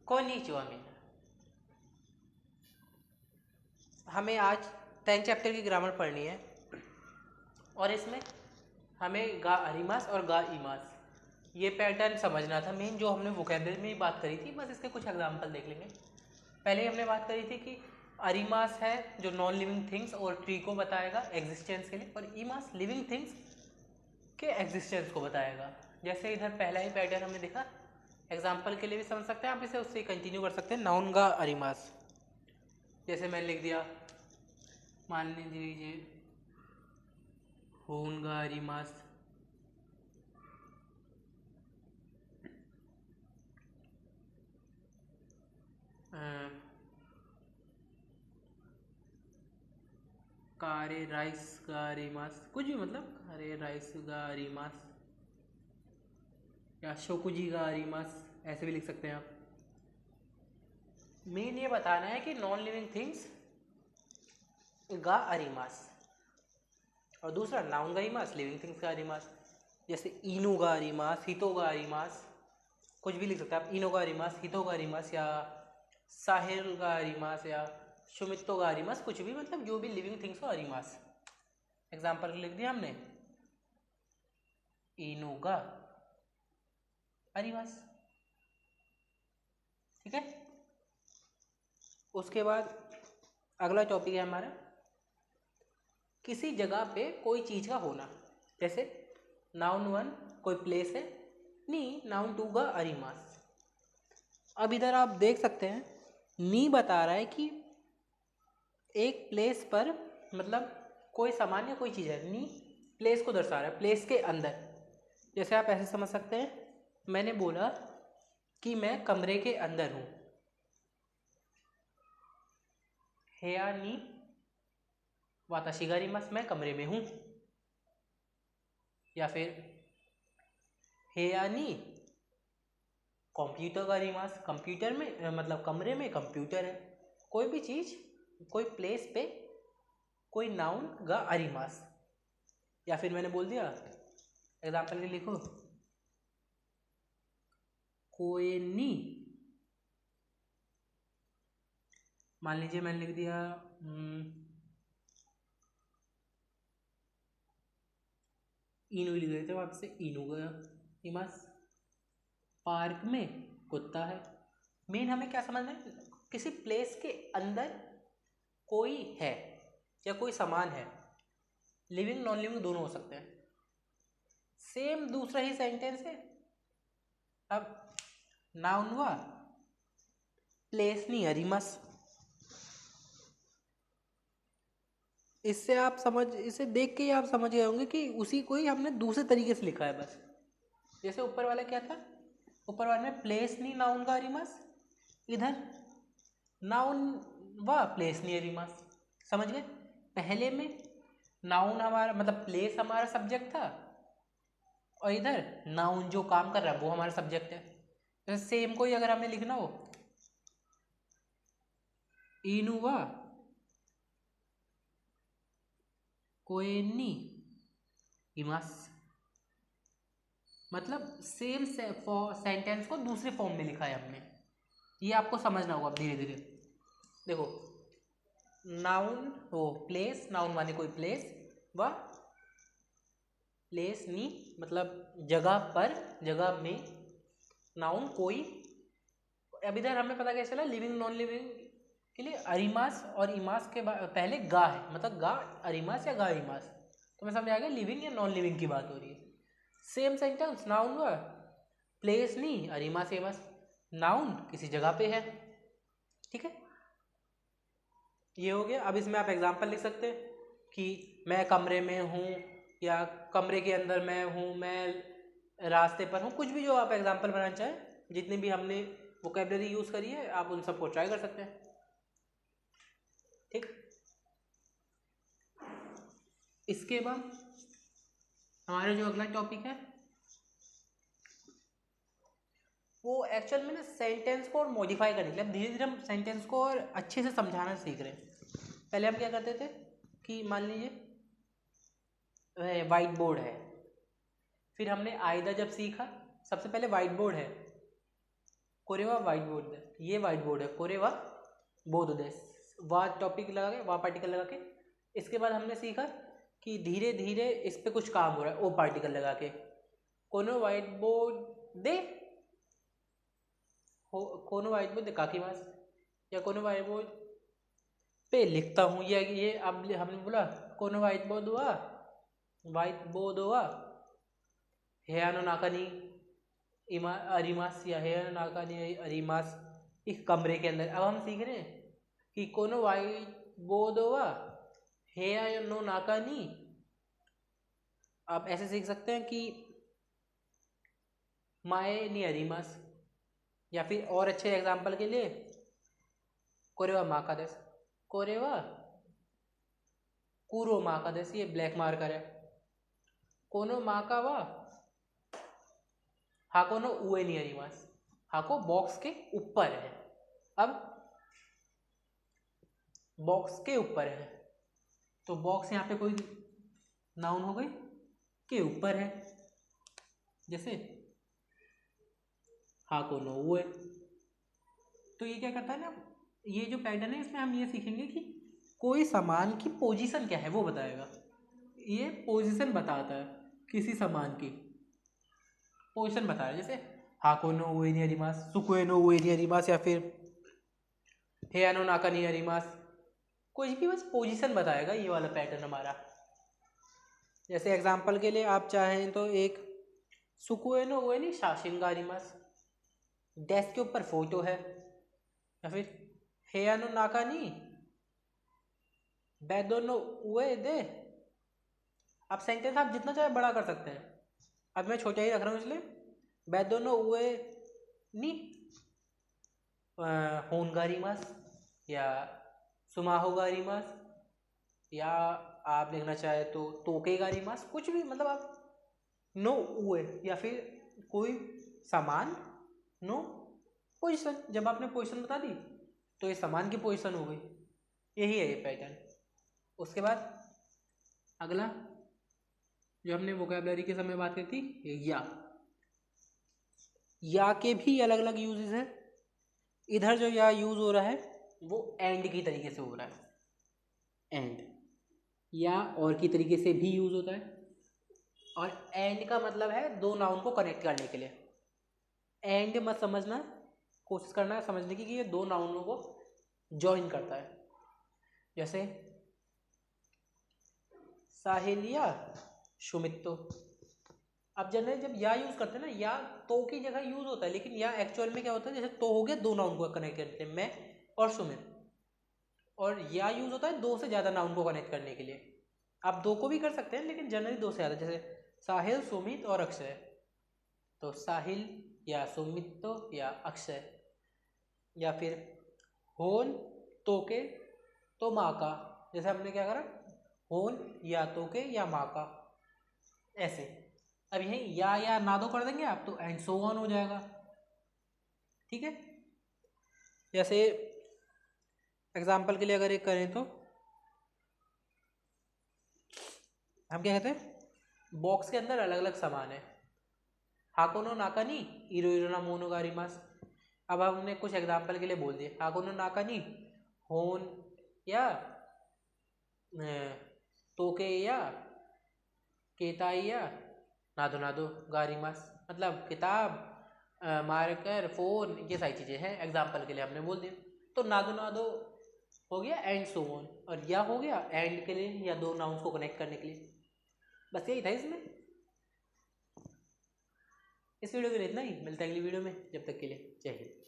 Konnichiwa Meena. हमें आज 10th chapter की ग्रामर पढ़नी है और इसमें हमें गा अरिमास और गा इमास ये पैटर्न समझना था। मेन जो हमने वोकैबुलरी में बात करी थी, बस इसके कुछ एग्जांपल देख लेंगे। पहले ही हमने बात करी थी कि अरिमास है जो नॉन लिविंग थिंग्स और ट्री को बताएगा एग्जिस्टेंस के लिए, और इमास लिविंग थिंग्स के एग्जिस्टेंस को बताएगा। जैसे इधर पहला ही पैटर्न हमने देखा, एग्जाम्पल के लिए भी समझ सकते हैं आप इसे, उससे कंटिन्यू कर सकते हैं। नाउन गा अरिमास, जैसे मैंने लिख दिया, मान लीजिए होन गा अरिमास, कारे राइस गा अरिमास, कुछ भी मतलब कारे राइस गा अरिमास या शोकुजी गा अरिमास, ऐसे भी लिख सकते हैं आप। मेन ये बताना है कि नॉन लिविंग थिंग्स गा अरिमास, और दूसरा नाउन गा अरिमास, लिविंग थिंग्स गा अरिमास। जैसे इनो गा अरिमास, हितो गा अरिमास, कुछ भी लिख सकते हैं आप। इनो गा अरिमास, हितो गा अरिमास, या साहिल गा अरिमास, या सुमितो गा अरिमास, कुछ भी मतलब जो भी लिविंग थिंग्स हो अरिमास। एग्जाम्पल लिख दिया हमने, इनो गा अरिमास, ठीक है। उसके बाद अगला टॉपिक है हमारा किसी जगह पे कोई चीज का होना। जैसे नाउन 1 कोई प्लेस है, नी नाउन 2 गा अरिमास। अब इधर आप देख सकते हैं, नी बता रहा है कि एक प्लेस पर मतलब कोई सामान या कोई चीज़ है। नी प्लेस को दर्शा रहा है, प्लेस के अंदर। जैसे आप ऐसे समझ सकते हैं, मैंने बोला कि मैं कमरे के अंदर हूँ, हेया नी वाताशी गा अरिमास, मैं कमरे में हूँ। या फिर हेया नी कंप्यूटर गा अरिमास, कंप्यूटर में मतलब कमरे में कंप्यूटर है। कोई भी चीज़ कोई प्लेस पे कोई नाउन गा अरिमास। या फिर मैंने बोल दिया, एग्जाम्पल के लिखो, कोई नी, मान लीजिए मैंने लिख दिया इनू लिख देते हैं, वापस से इनू गा अरिमास। पार्क में कुत्ता है। मेन हमें क्या समझना है, किसी प्लेस के अंदर कोई है या कोई सामान है, लिविंग नॉन लिविंग दोनों हो सकते हैं। सेम दूसरा ही सेंटेंस है। अब नाउन हुआ प्लेस नहीं अरिमास, इससे आप समझ, इसे देख के ही आप समझ गए होंगे कि उसी को ही हमने दूसरे तरीके से लिखा है बस। जैसे ऊपर वाला क्या था, ऊपर वाले में प्लेस नहीं नाउन का अरिमास, इधर नाउन व प्लेस नहीं अरिमास। समझ गए? पहले में नाउन हमारा मतलब प्लेस हमारा सब्जेक्ट था, और इधर नाउन जो काम कर रहा है वो हमारा सब्जेक्ट है। तो सेम को ही अगर हमें लिखना हो, इनुवा कोएनी इमास, मतलब सेम सेंटेंस को दूसरे फॉर्म में लिखा है हमने। ये आपको समझना होगा धीरे धीरे। देखो, नाउन वो प्लेस, नाउन माने कोई प्लेस, व प्लेस नी मतलब जगह पर, जगह में, नाउन कोई। अब इधर हमें पता कैसे चला, लिविंग नॉन लिविंग के लिए अरिमास और इमास के पहले गा है, मतलब गा अरिमास या गा इमास, तो मैं समझ आ गया लिविंग या नॉन लिविंग की बात हो रही है। सेम सेंटेंस, नाउन हुआ प्लेस नहीं अरिमास इमास, नाउन किसी जगह पे है, ठीक है। ये हो गया। अब इसमें आप एग्जांपल लिख सकते हैं कि मैं कमरे में हूँ, या कमरे के अंदर मैं हूँ, मैं रास्ते पर हूँ, कुछ भी जो आप एग्जांपल बनाना चाहें। जितनी भी हमने वोकेबलरी यूज़ करी है आप उन सबको ट्राई कर सकते हैं, ठीक। इसके बाद हमारा जो अगला टॉपिक है वो एक्चुअल में ना सेंटेंस को और मॉडिफाई करने के लिए, धीरे धीरे हम सेंटेंस को और अच्छे से समझाना सीख रहे हैं। पहले हम क्या करते थे कि मान लीजिए वाइट बोर्ड है, फिर हमने आइदा जब सीखा, सबसे पहले वाइट बोर्ड है, कोरेवा व्हाइट बोर्ड दे, ये व्हाइट बोर्ड है, कोरेवा बोर्ड दे, वा टॉपिक लगा के, वा पार्टिकल लगा के। इसके बाद हमने सीखा कि धीरे धीरे इस पे कुछ काम हो रहा है, ओ पार्टिकल लगा के। कोनो व्हाइट बोर्ड दे, कोनो व्हाइट बोर्ड दे काकीमास, या कोनो व्हाइट बोर्ड पे लिखता हूँ, या ये अब हमने बोला कोनो व्हाइट बोर्ड हुआ हेयानो नाकानी अरिमास, या हेयानो नाकानी अरिमास, एक कमरे के अंदर। अब हम सीख रहे हैं कि कोनो व्हाइट बोर्ड हुआ हेयानो नाकानी। आप ऐसे सीख सकते हैं कि माए नी अरिमास, या फिर और अच्छे एग्जाम्पल के लिए कोरेवा माका देस, कोरेवा कूरो माका देस, ये ब्लैक मार्कर है। कोनो माका वा हाको नो उए नी अरिमास, हाको बॉक्स के ऊपर है। अब बॉक्स के ऊपर है तो बॉक्स यहाँ पे कोई नाउन हो गई, के ऊपर है, जैसे हाको नो उए। तो ये क्या करता है ना, ये जो पैटर्न है इसमें हम ये सीखेंगे कि कोई सामान की पोजीशन क्या है वो बताएगा। ये पोजीशन बताता है, किसी सामान की पोजीशन बता रहा है, जैसे हाको नो उए नी अरिमास, सुकुए नो उए नी अरिमास, या फिर हेयानो नाका नी अरिमास। कुछ भी बस पोजीशन बताएगा ये वाला पैटर्न हमारा। जैसे एग्जांपल के लिए आप चाहें तो एक सुकुए नो उए नी शाशिंगा अरिमास, डेस्क के ऊपर फोटो है, या फिर हेयानो नाका नी बेडो नो उए दे। आप सेंटेंस आप जितना चाहे बड़ा कर सकते हैं, अब मैं छोटा ही रख रहा हूँ इसलिए बेडो नो उए नी होनगारीमास, या सुमाहोगारीमास, या आप लिखना चाहे तो तोकेगारीमास, कुछ भी, मतलब आप नो उए या फिर कोई सामान नो पोजीशन। जब आपने पोजीशन बता दी तो ये सामान की पोजीशन हो गई। यही है ये पैटर्न। उसके बाद अगला जो हमने वोकैबुलरी के समय बात की थी, या के भी अलग अलग यूजेस हैं। इधर जो या यूज हो रहा है वो एंड की तरीके से हो रहा है, एंड या और की तरीके से भी यूज होता है। और एंड का मतलब है दो नाउन को कनेक्ट करने के लिए। एंड मत समझना, कोशिश करना समझने की कि ये दो नाउनों को जॉइन करता है। जैसे साहेलिया शुमित्तो। अब जनरली जब या यूज करते हैं ना, या तो की जगह यूज होता है, लेकिन या एक्चुअल में क्या होता है, जैसे तो हो गया दो नाउन को कनेक्ट करते हैं, मैं और सुमित, और या यूज होता है दो से ज्यादा नाउन को कनेक्ट करने के लिए। आप दो को भी कर सकते हैं लेकिन जनरली दो से ज्यादा, जैसे साहिल सुमित और अक्षय। तो साहिल या सुमित्तो या अक्षय, या फिर होन तोके तो माका, जैसे हमने क्या करा, होन या तोके या माका, ऐसे। अब यही या ना दो कर देंगे आप तो एंड सो ऑन हो जाएगा, ठीक है। जैसे एग्जाम्पल के लिए अगर एक करें तो हम क्या कहते हैं, बॉक्स के अंदर अलग अलग सामान है, हाकोनो नाकानी इरो इरोना मोनोगारिमास। अब हमने कुछ एग्जाम्पल के लिए बोल दिए, हाकोनो नाकानी होन या तोके या केताई या नादो नादो गारिमास, मतलब किताब, मार्कर, फोन, ये सारी चीजें हैं, एग्जाम्पल के लिए हमने बोल दिया। तो नादो नादो हो गया एंड सो ऑन, और या हो गया एंड के लिए या दो नाउन्स को कनेक्ट करने के लिए। बस यही था इसमें। इस वीडियो के लिए इतना ही, मिलता है अगली वीडियो में, जब तक के लिए जय हिंद।